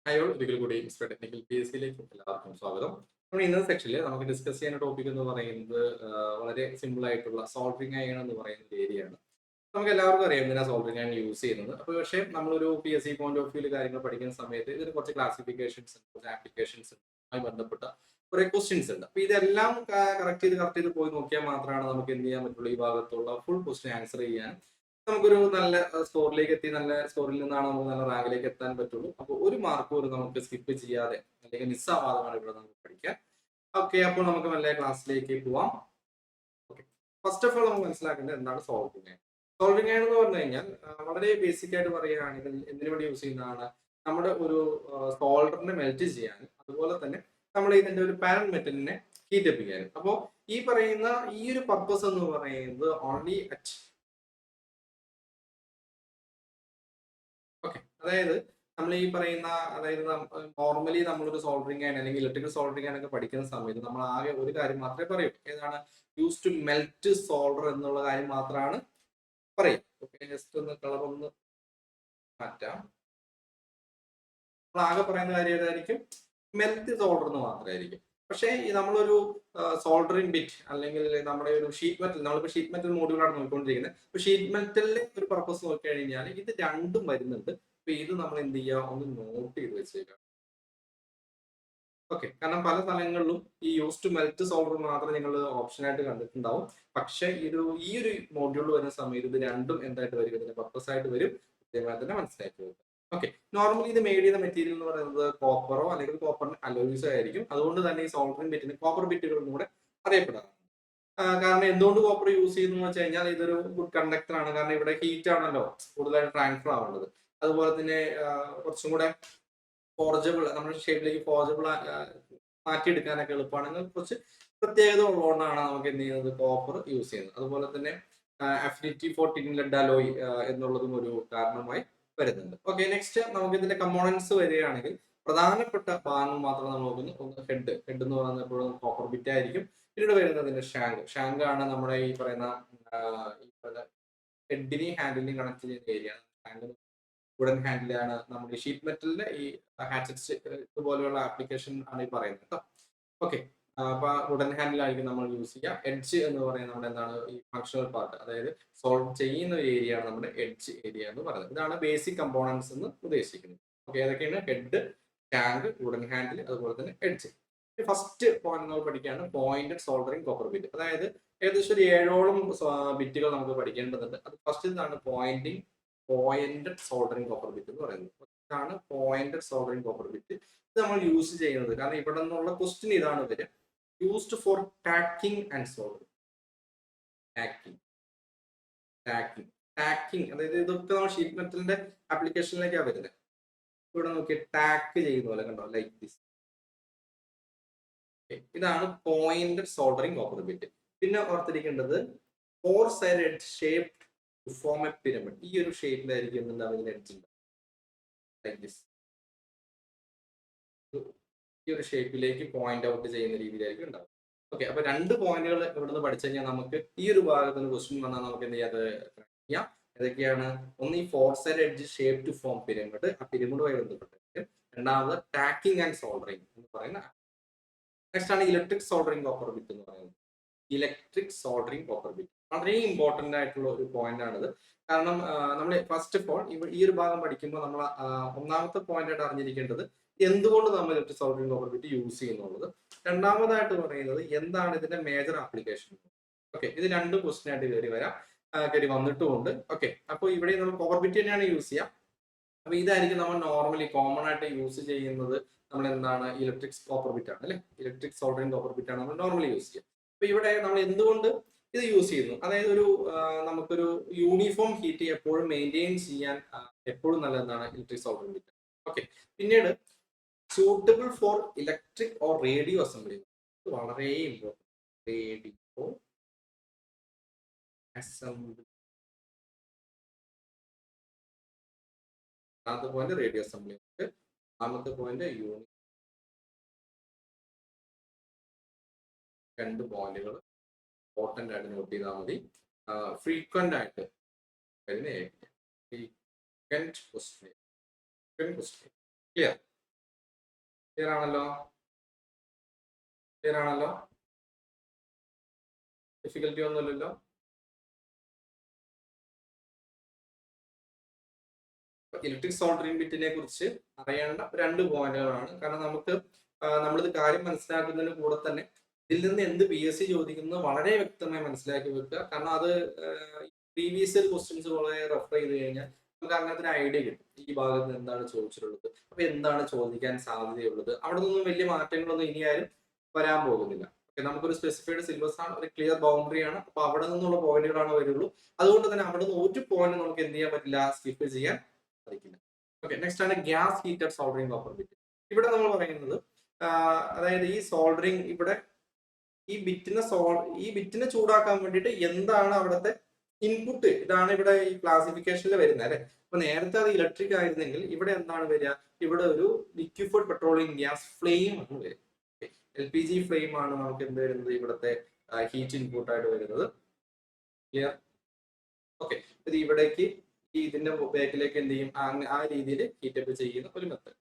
Hi all, ഒരിക്കൽ കൂടി mister technical PSC-യിലേക്ക് എല്ലാവർക്കും സ്വാഗതം. നമ്മൾ ഇന്നത്തെ സെക്ഷനിൽ നമുക്ക് ഡിസ്കസ് ചെയ്യുന്ന ടോപ്പിക് എന്ന് പറയുന്നത് വളരെ സിമ്പിൾ ആയിട്ടുള്ള സോൾവിങ് അയൺ എന്ന് പറയുന്ന ഒരു ഏരിയയാണ്. നമുക്ക് എല്ലാവർക്കും അറിയാം എന്തിനാ സോൾവിങ് അയൺ യൂസ് ചെയ്യുന്നത്. അപ്പോൾ പക്ഷേ നമ്മളൊരു PSC പോയിന്റ് ഓഫ് വ്യൂവിൽ കാര്യങ്ങൾ പഠിക്കുന്ന സമയത്ത് ഇതിന് കുറച്ച് ക്ലാസിഫിക്കേഷൻസ് കുറച്ച് ആപ്ലിക്കേഷൻസ് ആയി ബന്ധപ്പെട്ട കുറെ ക്വസ്റ്റ്യൻസ് ഉണ്ട്. അപ്പോൾ ഇതെല്ലാം കറക്റ്റ് ചെയ്ത് പോയി നോക്കിയാൽ മാത്രമാണ് നമുക്ക് എന്ത് ചെയ്യാൻ പറ്റുള്ളൂ, ഈ ഭാഗത്തുള്ള ഫുൾ ക്വസ്റ്റ്യൻ ആൻസർ ചെയ്യാൻ നമുക്കൊരു നല്ല സ്കോറിലേക്ക് എത്തി, നല്ല സ്കോറിൽ നിന്നാണ് നമുക്ക് നല്ല റാങ്കിലേക്ക് എത്താൻ പറ്റുള്ളൂ. അപ്പോൾ ഒരു മാർക്ക് പോലും നമുക്ക് സ്കിപ്പ് ചെയ്യാതെ അല്ലെങ്കിൽ മിസ്സാവാതെ വേണം ഇവിടെ നമുക്ക് പഠിക്കാൻ. ഓക്കെ, അപ്പോൾ നമുക്ക് നല്ല ക്ലാസ്സിലേക്ക് പോവാം. ഓക്കെ, ഫസ്റ്റ് ഓഫ് ഓൾ നമുക്ക് മനസ്സിലാക്കേണ്ടത് എന്താണ് സോൾവിങ് അയൺ. സോൾവിങ് അയൺ എന്ന് പറഞ്ഞു കഴിഞ്ഞാൽ വളരെ ബേസിക് ആയിട്ട് പറയുകയാണെങ്കിൽ എന്തിനു വേണ്ടി യൂസ് ചെയ്യുന്നതാണ്, നമ്മുടെ ഒരു സോൾഡറിനെ മെൽറ്റ് ചെയ്യാനും അതുപോലെ തന്നെ നമ്മൾ ഇതിന്റെ ഒരു പാരന്റ് മെറ്റലിനെ ഹീറ്റ് അപ്പ് ചെയ്യാനും. അപ്പോൾ ഈ പറയുന്ന ഈ ഒരു പർപ്പസ് എന്ന് പറയുന്നത് ഓൺലി അറ്റ് ഓക്കെ, അതായത് നമ്മൾ ഈ പറയുന്ന അതായത് നോർമലി നമ്മളൊരു സോൾഡറിങ് ആണ് അല്ലെങ്കിൽ ഇലക്ട്രിക്കൽ സോൾഡറിങ് ആണൊക്കെ പഠിക്കുന്ന സമയത്ത് നമ്മൾ ആകെ ഒരു കാര്യം മാത്രമേ പറയൂ, ഏതാണ് യൂസ് ടു മെൽറ്റ് സോൾഡർ എന്നുള്ള കാര്യം മാത്രമാണ് പറയും. ഓക്കെ, ജസ്റ്റ് ഒന്ന് കളർ ഒന്ന് മാറ്റാം. നമ്മൾ ആകെ പറയുന്ന കാര്യം ഏതായിരിക്കും, മെൽറ്റ് സോൾഡർ എന്ന് മാത്രമായിരിക്കും. പക്ഷേ ഈ നമ്മളൊരു സോൾഡറിങ് ബിറ്റ് അല്ലെങ്കിൽ നമ്മുടെ ഒരു ഷീറ്റ് മെറ്റൽ, നമ്മളിപ്പോൾ ഷീറ്റ് മെറ്റൽ മോഡ്യൂളാണ് നോക്കിക്കൊണ്ടിരിക്കുന്നത്. അപ്പോൾ ഷീറ്റ് മെറ്റലിന്റെ ഒരു പർപ്പസ് നോക്കി കഴിഞ്ഞാൽ ഇത് രണ്ടും വരുന്നുണ്ട്. അപ്പൊ ഇത് നമ്മൾ എന്ത് ചെയ്യുക, ഒന്ന് നോട്ട് ചെയ്ത് വെച്ചേക്കാം. ഓക്കെ, കാരണം പല സ്ഥലങ്ങളിലും ഈ യൂസ് ടു മെൽറ്റ് സോൾഡർ മാത്രമേ നിങ്ങൾ ഓപ്ഷൻ ആയിട്ട് കണ്ടിട്ടുണ്ടാവും. പക്ഷേ ഈ ഒരു മോഡ്യൂൾ വരുന്ന സമയത്ത് ഇത് രണ്ടും എന്തായിട്ട് വരും, ഇതിന്റെ പർപ്പസ് ആയിട്ട് വരും. കൃത്യമായി തന്നെ മനസ്സിലാക്കി വെക്കുക. ഓക്കെ, നോർമലി ഇത് മെയ്ഡ് ചെയ്ത മെറ്റീരിയൽ എന്ന് പറയുന്നത് കോപ്പറോ അല്ലെങ്കിൽ കോപ്പറിന്റെ അലോയ്സോ ആയിരിക്കും. അതുകൊണ്ട് തന്നെ ഈ സോൾഡറിംഗ് ബിറ്റിന് കോപ്പർ ബിറ്റുകളും കൂടെ അറിയപ്പെടാറുണ്ട്. കാരണം എന്തുകൊണ്ട് കോപ്പർ യൂസ് ചെയ്യുന്നു എന്ന് വെച്ച് കഴിഞ്ഞാൽ ഇതൊരു ഗുഡ് കണ്ടക്ടർ ആണ്. കാരണം ഇവിടെ ഹീറ്റ് ആണല്ലോ കൂടുതലായിട്ട് ട്രാൻസ്ഫർ ആവേണ്ടത്. അതുപോലെ തന്നെ കുറച്ചും കൂടെ ഫോർജബിൾ, നമ്മുടെ ഷേപ്പിലേക്ക് ഫോർജബിൾ മാറ്റിയെടുക്കാനൊക്കെ എളുപ്പമാണെങ്കിൽ കുറച്ച് പ്രത്യേകത ഉള്ളതുകൊണ്ടാണ് നമുക്ക് എന്ത് ചെയ്യുന്നത്, കോപ്പർ യൂസ് ചെയ്യുന്നത്. അതുപോലെ തന്നെ affinity for tin lead alloy എന്നുള്ളതും ഒരു കാരണമായി വരുന്നുണ്ട്. ഓക്കെ, നെക്സ്റ്റ് നമുക്ക് ഇതിന്റെ കമ്പോണൻസ് വരികയാണെങ്കിൽ പ്രധാനപ്പെട്ട ഭാഗം മാത്രം നമ്മൾ നോക്കുന്നു. ഒന്ന് ഹെഡ് എന്ന് പറയുന്നത് എപ്പോഴും കോപ്പർ ബിറ്റ് ആയിരിക്കും. പിന്നീട് വരുന്നതിന്റെ ഷാങ്ക് ആണ് നമ്മുടെ ഈ പറയുന്ന ഹെഡിനെയും ഹാൻഡിലിനെയും കണക്ട് ചെയ്യുന്ന ഏരിയ. ഷാങ്ക് വുഡൻ ഹാൻഡിലാണ്. നമ്മുടെ ഷീറ്റ് മെറ്റലിന്റെ ഈ ഹാച്ചറ്റ്സ് ഇതുപോലെയുള്ള ആപ്ലിക്കേഷൻ ആണ് ഈ പറയുന്നത് കേട്ടോ. ഓക്കെ, അപ്പൊ വുഡൻ ഹാൻഡിലായിരിക്കും നമ്മൾ യൂസ് ചെയ്യുക. എഡ്ജ് എന്ന് പറയുന്നത് നമ്മുടെ എന്താണ്, ഈ ഫങ്ഷണൽ പാർട്ട്, അതായത് സോൾവ് ചെയ്യുന്ന ഒരു ഏരിയ ആണ് നമ്മുടെ എഡ്ജ് ഏരിയ എന്ന് പറയുന്നത്. ഇതാണ് ബേസിക് കമ്പോണൻസ് എന്ന് ഉദ്ദേശിക്കുന്നത്. ഓക്കെ, ഏതൊക്കെയാണ്, ഹെഡ്, ടാങ്ക്, വുഡൻ ഹാൻഡിൽ, അതുപോലെ തന്നെ എഡ്ജ്. ഫസ്റ്റ് പോയിന്റ് നമ്മൾ പഠിക്കുകയാണ് പോയിന്റഡ് സോൾഡറിംഗ് കോപ്പർ ബിറ്റ്. അതായത് ഏകദേശം ഒരു 7ഓളം ബിറ്റുകൾ നമുക്ക് പഠിക്കേണ്ടതുണ്ട്. അത് ഫസ്റ്റ് ഇതാണ് പോയിന്റഡ് സോൾഡറിംഗ് കോപ്പർ ബിറ്റ് എന്ന് പറയുന്നത്. ഇതാണ് പോയിന്റഡ് സോൾഡറിംഗ് കോപ്പർ ബിറ്റ്. ഇത് നമ്മൾ യൂസ് ചെയ്യുന്നത് കാരണം ഇവിടെ നിന്നുള്ള ക്വസ്റ്റ്യൻ ഇതാണ് വരിക, used for talking and soldering. Talking അതായത് ഇതൊക്കെ നമ്മൾ ഷീറ്റ് മെറ്റലിന്റെ ആപ്ലിക്കേഷനിലേക്കാണ് വരുന്നത്. ഇവിടെ നോക്കി ടാക്ക് ചെയ്യുന്ന പോലെ കണ്ടോ, ലൈക്ക് ദിസ്. ഇതാണ് പോയിന്റഡ് സോൾഡറിംഗ് കോപ്പർ ബിറ്റ്. പിന്നെ ഓർത്തിരിക്കേണ്ടത് four side shape to form a pyramid. ഈ ഒരു ഷേപ്പിലായിരിക്കും എന്തുണ്ടാവും, ഇതിന് എഡ്ജ് ഉണ്ടാവും, ലൈക്ക് ദിസ്. ഈ ഒരു ഷേപ്പിലേക്ക് പോയിന്റ് ഔട്ട് ചെയ്യുന്ന രീതിയിലായിരിക്കും ഉണ്ടാവും. ഓക്കെ, അപ്പൊ രണ്ട് പോയിന്റുകൾ ഇവിടുന്ന് പഠിച്ചു കഴിഞ്ഞാൽ നമുക്ക് ഈ ഒരു ഭാഗത്ത് നിന്ന് ക്വസ്റ്റ്യൻ വന്നാൽ നമുക്ക് എന്ത് ചെയ്യാം, ഏതൊക്കെയാണ്, ഒന്ന് ഈ four side edge shape to form pyramid, ആ പിരമിഡുമായി ബന്ധപ്പെട്ടിട്ട്. രണ്ടാമത് ടാക്കിംഗ് ആൻഡ് സോൾഡറിംഗ് എന്ന് പറയുന്ന. നെക്സ്റ്റ് ആണ് ഇലക്ട്രിക് സോൾഡറിംഗ് കോപ്പർ ബിറ്റ് എന്ന് പറയുന്നത്. ഇലക്ട്രിക് സോൾഡറിംഗ് കോപ്പർ ബിറ്റ് വളരെ ഇമ്പോർട്ടന്റ് ആയിട്ടുള്ള ഒരു പോയിന്റ് ആണിത്. കാരണം നമ്മൾ ഫസ്റ്റ് ഓഫ് ഓൾ ഈ ഒരു ഭാഗം പഠിക്കുമ്പോൾ നമ്മൾ ഒന്നാമത്തെ പോയിന്റ് ആയിട്ട് അറിഞ്ഞിരിക്കേണ്ടത് എന്തുകൊണ്ട് നമ്മൾ electric soldering copper bit use ചെയ്യുന്നുള്ളത്. രണ്ടാമതായിട്ട് പറയുന്നത് എന്താണ് ഇതിന്റെ മേജർ ആപ്ലിക്കേഷൻ. ഓക്കെ, ഇത് രണ്ടും ക്വസ്റ്റ്യൻ ആയിട്ട് കയറി വന്നിട്ടുമുണ്ട്. ഓക്കെ, അപ്പോൾ ഇവിടെ നമ്മൾ കോപ്പർ ബിറ്റ് തന്നെയാണ് യൂസ് ചെയ്യുക. അപ്പൊ ഇതായിരിക്കും നമ്മൾ നോർമലി കോമൺ ആയിട്ട് യൂസ് ചെയ്യുന്നത്. നമ്മൾ എന്താണ്, ഇലക്ട്രിക് കോപ്പർ ബിറ്റ് ആണ് അല്ലെ, ഇലക്ട്രിക് സോൾഡറിംഗ് കോപ്പർ ബിറ്റ് ആണ് നമ്മൾ നോർമലി യൂസ് ചെയ്യുക. അപ്പൊ ഇവിടെ നമ്മൾ എന്തുകൊണ്ട് ഇത് യൂസ് ചെയ്യുന്നു, അതായത് നമുക്കൊരു യൂണിഫോം ഹീറ്റ് എപ്പോഴും മെയിൻറ്റെയിൻ ചെയ്യാൻ എപ്പോഴും നല്ല എന്താണ്, ഇലക്ട്രിക് സോൾഡറിംഗ് ബിറ്റ്. ഓക്കെ, പിന്നീട് suitable for electric or radio assembly. വളരെ ഇമ്പോർട്ടൻറ്റ്, റേഡിയോ അസംബ്ലി. രണ്ടാമത്തെ പോയിന്റ് റേഡിയോ അസംബ്ലി. നാലാമത്തെ പോയിന്റ് യൂണിറ്റ്. രണ്ട് പോയിന്റുകൾ ഇമ്പോർട്ടൻ്റ് ആയിട്ട് നോട്ട് ചെയ്താൽ മതി. ഫ്രീക്വന്റ് ആയിട്ട് വരുന്ന ക്ലിയർ. ക്ലിയർ ആണല്ലോ? ക്ലിയർ ആണല്ലോ? ഡിഫിക്കൽറ്റി ഒന്നുമില്ലല്ലോ? ഇലക്ട്രിക് സോൾഡറിംഗ് ബിറ്റിനെ കുറിച്ച് അറിയേണ്ട 2 പോയിന്റുകളാണ്. കാരണം നമുക്ക് നമ്മളിത് കാര്യം മനസ്സിലാക്കുന്നതിന് കൂടെ തന്നെ ഇതിൽ നിന്ന് എന്ത് PSC ചോദിക്കുന്നത് വളരെ വ്യക്തമായി മനസ്സിലാക്കി വെക്കുക. കാരണം അത് പ്രീവിയസ് ക്വസ്റ്റ്യൻസ് വളരെ റെഫർ ചെയ്ത് കഴിഞ്ഞാൽ നമുക്ക് അങ്ങനത്തെ ഒരു ഐഡിയ കിട്ടും. ഈ ഭാഗത്ത് നിന്ന് എന്താണ് ചോദിച്ചിട്ടുള്ളത്, അപ്പൊ എന്താണ് ചോദിക്കാൻ സാധ്യതയുള്ളത്. അവിടെ നിന്നും വലിയ മാറ്റങ്ങളൊന്നും ഇനിയാരും വരാൻ പോകുന്നില്ല. നമുക്കൊരു സ്പെസിഫൈഡ് സിലബസ് ആണ്, ഒരു ക്ലിയർ ബൗണ്ടറി ആണ്. അപ്പൊ അവിടെ നിന്നുള്ള പോയിന്റുകളാണ് വരുള്ളൂ. അതുകൊണ്ട് തന്നെ അവിടെ നിന്ന് ഒരു പോയിന്റ് നമുക്ക് എന്ത് ചെയ്യാൻ പറ്റില്ല, സ്കിപ്പ് ചെയ്യാൻ സാധിക്കില്ല. ഓക്കെ, നെക്സ്റ്റ് ആണ് gas heated soldering copper bit. ഇവിടെ നമ്മൾ പറയുന്നത് അതായത് ഈ സോൾഡറിംഗ് ഇവിടെ ഈ ബിറ്റിനെ ചൂടാക്കാൻ വേണ്ടിയിട്ട് എന്താണ് അവിടുത്തെ ഇൻപുട്ട്, ഇതാണ് ഇവിടെ ഈ ക്ലാസിഫിക്കേഷനിൽ വരുന്നത് അല്ലെ. അപ്പൊ നേരത്തെ അത് ഇലക്ട്രിക് ആയിരുന്നെങ്കിൽ ഇവിടെ എന്താണ് വരിക, ഇവിടെ ഒരു ലിക്വിഫൈഡ് പെട്രോളിയം ഗ്യാസ് ഫ്ലെയിം ആണ് വരിക. LPG ഫ്ലെയിം ആണ് നമുക്ക് എന്ത് വരുന്നത്, ഇവിടുത്തെ ഹീറ്റ് ഇൻപുട്ട് ആയിട്ട് വരുന്നത്. ക്ലിയർ? ഓക്കെ, ഇത് ഇവിടേക്ക് ഇതിന്റെ ബാക്കിലേക്ക് എന്ത് ചെയ്യും, ആ രീതിയിൽ ഹീറ്റപ്പ് ചെയ്യുന്ന ഒരു മെത്തേഡ്.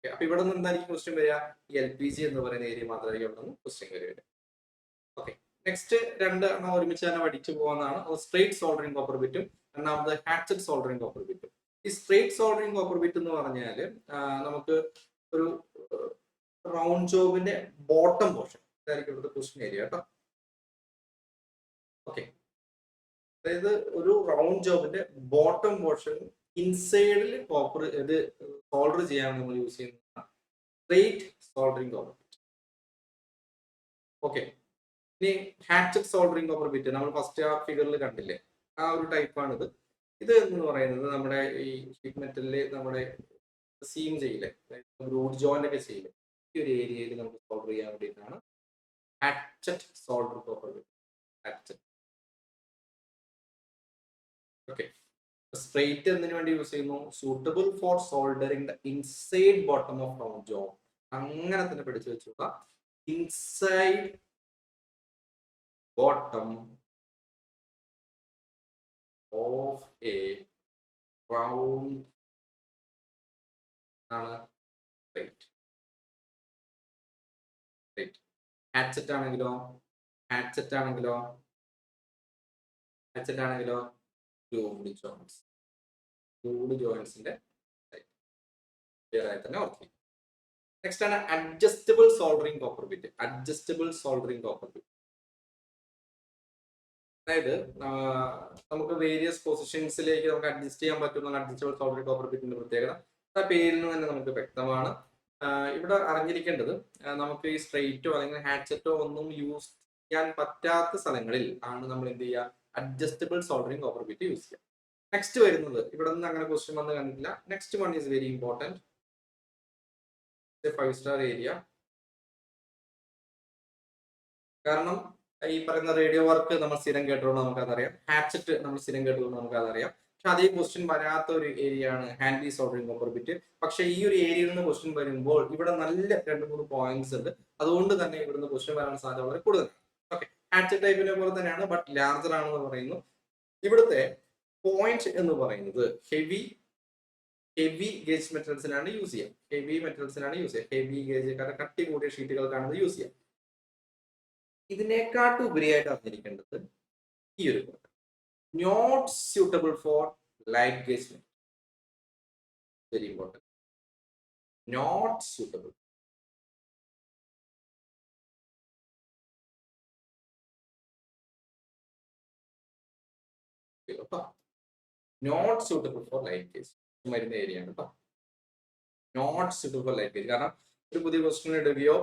അപ്പൊ ഇവിടെ നിന്ന് എന്തായിരിക്കും ക്വസ്റ്റ്യൻ വരിക, LPG എന്ന് പറയുന്ന ഏരിയ മാത്രമായിരിക്കും അവിടെ നിന്ന് ക്വസ്റ്റ്യൻ വരിക. ഓക്കെ, നെക്സ്റ്റ് 2 ഒരുമിച്ച് തന്നെ പഠിച്ചു പോകുന്നതാണ്. സ്ട്രേറ്റ് സോൾഡറിംഗ് കോപ്പർ ബിറ്റും രണ്ടാമത് ഹാച്ചഡ് സോൾഡറിംഗ് കോപ്പർ ബിറ്റും. ഈ സ്ട്രേറ്റ് സോൾഡറിംഗ് കോപ്പർ ബിറ്റ് എന്ന് പറഞ്ഞാൽ നമുക്ക് ഒരു റൗണ്ട് ജോബിന്റെ ബോട്ടം പോർഷൻ ഇതായിരിക്കും ഇവിടുത്തെ ക്വസ്റ്റ്യൻ ഏരിയ കേട്ടോ. ഓക്കെ, അതായത് ഒരു റൗണ്ട് ജോബിന്റെ ബോട്ടം പോർഷൻ ഇൻസൈഡിൽ കോപ്പർ ഇത് സോൾഡർ ചെയ്യാൻ നമ്മൾ യൂസ് ചെയ്യുന്ന straight soldering copper bit. Okay, ഇനി ഹാച്ചഡ് സോൾഡറിംഗ് കോപ്പർ ബിറ്റ് നമ്മൾ ഫസ്റ്റ് ആ ഫിഗറിൽ കണ്ടില്ലേ, ആ ഒരു ടൈപ്പാണിത്. ഇത് എന്ന് പറയുന്നത് നമ്മുടെ ഈ ഷീറ്റ് മെറ്റലില് നമ്മുടെ സീം ചെയ്യില്ലേ, റൂട്ട് ജോയിന്റ് ഒക്കെ ചെയ്യില്ലേ, ഈ ഒരു ഏരിയയിൽ നമുക്ക് സോൾഡർ ചെയ്യാൻ വേണ്ടിയിട്ടാണ് hatched solder copper bit. Hatched. Okay, straight എന്തിനു വേണ്ടി യൂസ് ചെയ്യുന്നു, suitable for soldering the inside bottom of round job. അങ്ങനെ തന്നെ പഠിച്ചു വെച്ചുള്ള inside bottom of a round plate. Hatchet ആണെങ്കിലോ ലൂബ്ഡ് ജോയിന്റ്സിന്റെ ക്ലിയർ ആയി തന്നെ ഓർക്കുക. നെക്സ്റ്റ് ആണ് അഡ്ജസ്റ്റബിൾ സോൾഡറിംഗ് കോപ്പർ ബിറ്റ്. അതായത് നമുക്ക് വേരിയസ് പൊസിഷൻസിലേക്ക് നമുക്ക് അഡ്ജസ്റ്റ് ചെയ്യാൻ പറ്റുന്ന അഡ്ജസ്റ്റബിൾ സോൾഡറിംഗ് കോപ്പർ ബിറ്റിന്റെ പ്രത്യേകത ആ പേരിൽ നിന്ന് തന്നെ നമുക്ക് വ്യക്തമാണ്. ഇവിടെ അറിഞ്ഞിരിക്കേണ്ടത് നമുക്ക് ഈ സ്ട്രെയിറ്റോ അല്ലെങ്കിൽ ഹാച്ചറ്റോ ഒന്നും യൂസ് ചെയ്യാൻ പറ്റാത്ത സ്ഥലങ്ങളിൽ ആണ് നമ്മൾ എന്ത് ചെയ്യുക, adjustable soldering copper bit use ചെയ്യുക. നെക്സ്റ്റ് വരുന്നത് ഇവിടെ നിന്ന് അങ്ങനെ ക്വസ്റ്റ്യൻ വന്ന് കണ്ടിട്ടില്ല. Next one is very important, 5 star area. കാരണം ഈ പറയുന്ന റേഡിയോ വർക്ക് നമ്മൾ സ്ഥിരം കേട്ടുകൊണ്ട് നമുക്കതറിയാം, ഹാച്ചറ്റ് നമ്മൾ സ്ഥിരം കേട്ടുകൊണ്ട് നമുക്കതറിയാം. പക്ഷെ അതേ ക്വസ്റ്റ്യൻ വരാത്ത ഒരു ഏരിയ ആണ് ഹാൻഡി സോൾഡറിംഗ് കോപ്പർ ബിറ്റ്. പക്ഷെ ഈ ഒരു ഏരിയയിൽ നിന്ന് ക്വസ്റ്റ്യൻ വരുമ്പോൾ ഇവിടെ നല്ല 2-3 പോയിന്റ്സ് ഉണ്ട്. അതുകൊണ്ട് തന്നെ ഇവിടുന്ന് ക്വസ്റ്റ്യൻ വരാൻ സാധ്യത വളരെ കൂടുതലാണ്. ഓക്കെ, ഹാച്ചറ്റ് ടൈപ്പിനെ പോലെ തന്നെയാണ്, ബട്ട് ലാർജർ ആണെന്ന് പറയുന്നു. ഇവിടുത്തെ പോയിന്റ് എന്ന് പറയുന്നത് ഹെവി ഗേജ് മെറ്റൽസിനാണ് യൂസ് ചെയ്യുക. ഹെവി ഗേജ്, കാരണം കട്ടി കൂടിയ ഷീറ്റുകൾക്കാണ് ഇത് യൂസ് ചെയ്യുക. ഇതിനെക്കാട്ട് ഉപരിയായിട്ട് അറിഞ്ഞിരിക്കേണ്ടത് ഈ ഒരു not suitable for light gauge metal. Very important, not suitable. Not suitable for light gauge മരുന്ന ഏരിയ ആണ് കേട്ടോ. Not suitable for light gauge. കാരണം ഒരു പുതിയ ക്വസ്റ്റ്യൻ ഇടുകയോ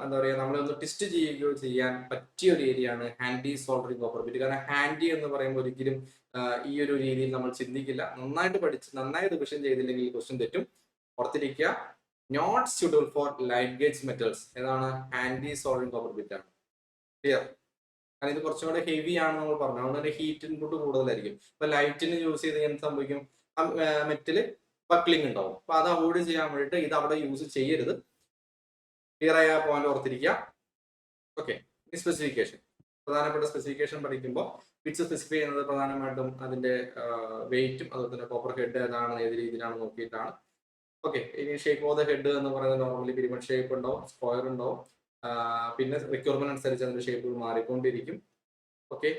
എന്താ പറയുക, നമ്മളൊന്ന് ടെസ്റ്റ് ചെയ്യുകയോ ചെയ്യാൻ പറ്റിയ ഒരു ഏരിയ ആണ് ഹാൻഡി സോൾഡറിംഗ് കോപ്പർ ബിറ്റ്. കാരണം ഹാൻഡി എന്ന് പറയുമ്പോൾ ഒരിക്കലും ഈ ഒരു രീതിയിൽ നമ്മൾ ചിന്തിക്കില്ല. നന്നായിട്ട് പഠിച്ച് നന്നായി റിവിഷൻ ചെയ്തില്ലെങ്കിൽ ക്വസ്റ്റ്യൻ തെറ്റും. ഓർത്തിരിക്കുക, not suitable for light gauge metals ഏതാണ്, ഹാൻഡി സോൾഡറിംഗ് കോപ്പർ ബിറ്റ് ആണ്. ക്ലിയർ? കാരണം ഇത് കുറച്ചും കൂടെ ഹെവി ആണെന്ന് നമ്മൾ പറഞ്ഞു, അതുകൊണ്ട് തന്നെ ഹീറ്റ് ഇൻപുട്ട് കൂടുതലായിരിക്കും. ഇപ്പൊ ലൈറ്റിന് യൂസ് ചെയ്ത് എന്ത് സംഭവിക്കും, മെറ്റല് ബക്ലിംഗ് ഉണ്ടാവും. അപ്പൊ അത് അവോയ്ഡ് ചെയ്യാൻ വേണ്ടിയിട്ട് ഇത് അവിടെ യൂസ് ചെയ്യരുത്. ക്ലിയർ ആയ പോയിന്റ് ഓർത്തിരിക്കുക. ഓക്കെ, സ്പെസിഫിക്കേഷൻ, പ്രധാനപ്പെട്ട സ്പെസിഫിക്കേഷൻ പഠിക്കുമ്പോൾ ബിറ്റ്സ് സ്പെസിഫൈ ചെയ്യുന്നത് പ്രധാനമായിട്ടും അതിന്റെ വെയിറ്റും അതുപോലെ തന്നെ കോപ്പർ ഹെഡ് ഏതാണ് ഏത് രീതിയിലാണ് നോക്കിയിട്ടാണ്. ഓക്കെ, ഇനി ഷേപ്പ് ഓഫ് ദ ഹെഡ് എന്ന് പറയുന്നത് നോർമലി പിരമിഡ് ഷേപ്പ് ഉണ്ടാവും, സ്ക്വയർ ഉണ്ടാവും. പിന്നെ റിക്വയർമെന്റ് അനുസരിച്ച് അതിന്റെ ഷേപ്പ് മാറിക്കൊണ്ടിരിക്കും. ഓക്കെ,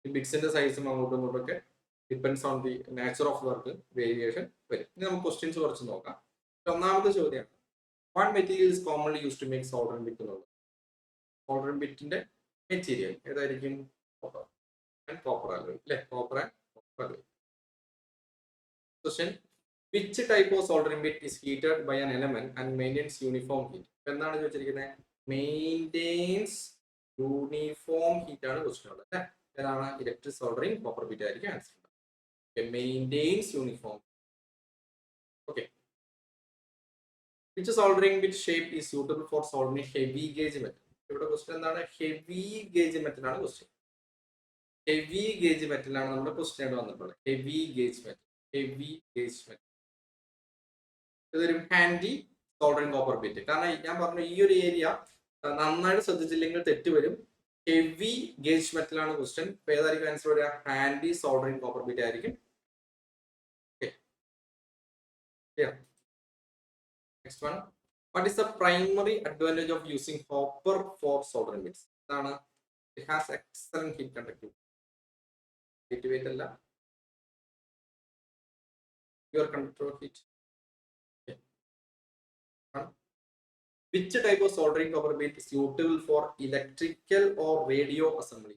ഈ ബിറ്റ്സിന്റെ സൈസും അങ്ങോട്ടും ഇങ്ങോട്ടും ഒക്കെ depends on the nature of work variation വരും. ഇനി നമുക്ക് ക്വസ്റ്റ്യൻസ് കുറച്ച് നോക്കാം. ഒന്നാമത്തെ ചോദ്യമാണ്, what material is commonly use to make soldering bit എന്നുള്ളത്. സോൾഡറിംഗ് ബിറ്റിന്റെ മെറ്റീരിയൽ ഏതായിരിക്കും? കോപ്പർ ആൻഡ് കോപ്പർ അലോയ് അല്ലേ, copper and copper alloy. Question, which type of soldering bit is heated by an element and maintains uniform heat? എന്താണ് ചോദിച്ചിരിക്കുന്നത്? Maintains uniform heat ആണ് question ഉള്ളത് അല്ലേ. ഏതാണ്? ഇലക്ട്രിക് സോൾഡറിംഗ് കോപ്പർ ബിറ്റ് ആയിരിക്കും answer. Maintains uniform. Okay, which soldering bit shape is suitable for soldering heavy gauge metal? ഇവിടെ question എന്താണ്? Heavy gauge metal ആണ് ക്വസ്റ്റ്യൻ. ഹെവി ഗേജ് മെറ്റൽ ആണ് നമ്മുടെ ക്വസ്റ്റ്യൻ ആയിട്ട് വന്നിട്ടുള്ളത്. Heavy gauge metal, heavy gauge metal. ഇതൊരു handy soldering copper bit. കാരണം ഞാൻ പറഞ്ഞു ഈ ഒരു ഏരിയ നന്നായിട്ട് ശ്രദ്ധിച്ചില്ലെങ്കിൽ തെറ്റ് വരും. ഹെവി ഗേജ് മെറ്റൽ ആണ് ക്വസ്റ്റ്യൻ. ഏതായിരിക്കും ആൻസർ വരിക? ഹാൻഡി സോൾഡറിംഗ് കോപ്പർ ബിറ്റ് ആയിരിക്കും. Next one, what is the primary advantage of using copper for soldering bits? എന്താണ്? It has excellent heat conductivity. Heat weight അല്ല, pure conductor of heat. Which type of soldering copper bit is suitable for electrical or radio assembly?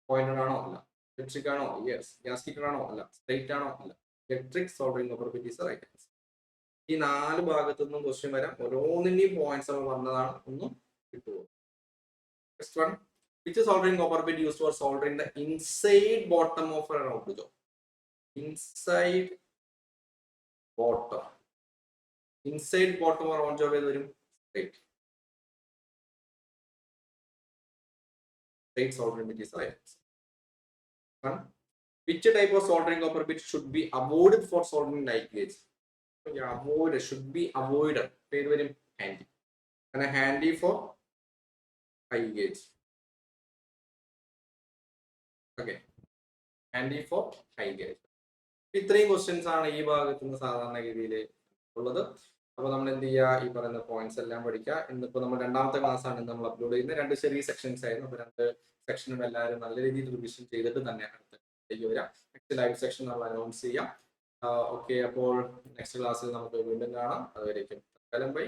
Pointed ആണോ? അല്ല. Electric ആണോ? Yes. Gasket ആണോ? അല്ല. Straight ആണോ? അല്ല. Electric soldering copper bit is the right answer. ഈ 4 ഭാഗത്തു നിന്നും ക്വസ്റ്റ്യൻ വരാം. ഓരോന്നിന്റെയും പോയിന്റ്സ് നമ്മൾ വന്നതാണ്, ഒന്നും കിട്ടുമോ? Next one, which soldering copper bit used for soldering the inside bottom of an output job? Inside bottom. Inside bottom or on job ഏത് വരും? Straight. Straight soldering bit is right. Which type of soldering copper bit should be avoided for soldering light gauge? Avoided, should be avoided. ഏത് വരും? Handy. അങ്ങനെ handy for high gauge. Okay, handy for high gauge. ഇത്രയും questions ആണ് ഈ ഭാഗത്ത് നിന്ന് സാധാരണ രീതിയിൽ ഉള്ളത്. അപ്പോൾ നമ്മൾ എന്ത് ചെയ്യുക? ഈ പറയുന്ന പോയിന്റ്സ് എല്ലാം പഠിക്കുക. ഇന്നിപ്പോൾ നമ്മൾ 2ാമത്തെ ക്ലാസ് ആണ് നമ്മൾ അപ്ലോഡ് ചെയ്യുന്നത്. 2 ചെറിയ സെക്ഷൻസ് ആയിരുന്നു. അപ്പോൾ 2 സെക്ഷനും എല്ലാവരും നല്ല രീതിയിൽ റിവിഷൻ ചെയ്തിട്ട് തന്നെ അടുത്തേക്ക് വരാം. നെക്സ്റ്റ് ലൈവ് സെക്ഷൻ നമ്മൾ അനൗൺസ് ചെയ്യാം. ഓക്കെ, അപ്പോൾ നെക്സ്റ്റ് ക്ലാസ്സിൽ നമുക്ക് വീണ്ടും കാണാം. അതുവരേക്കും ബൈ.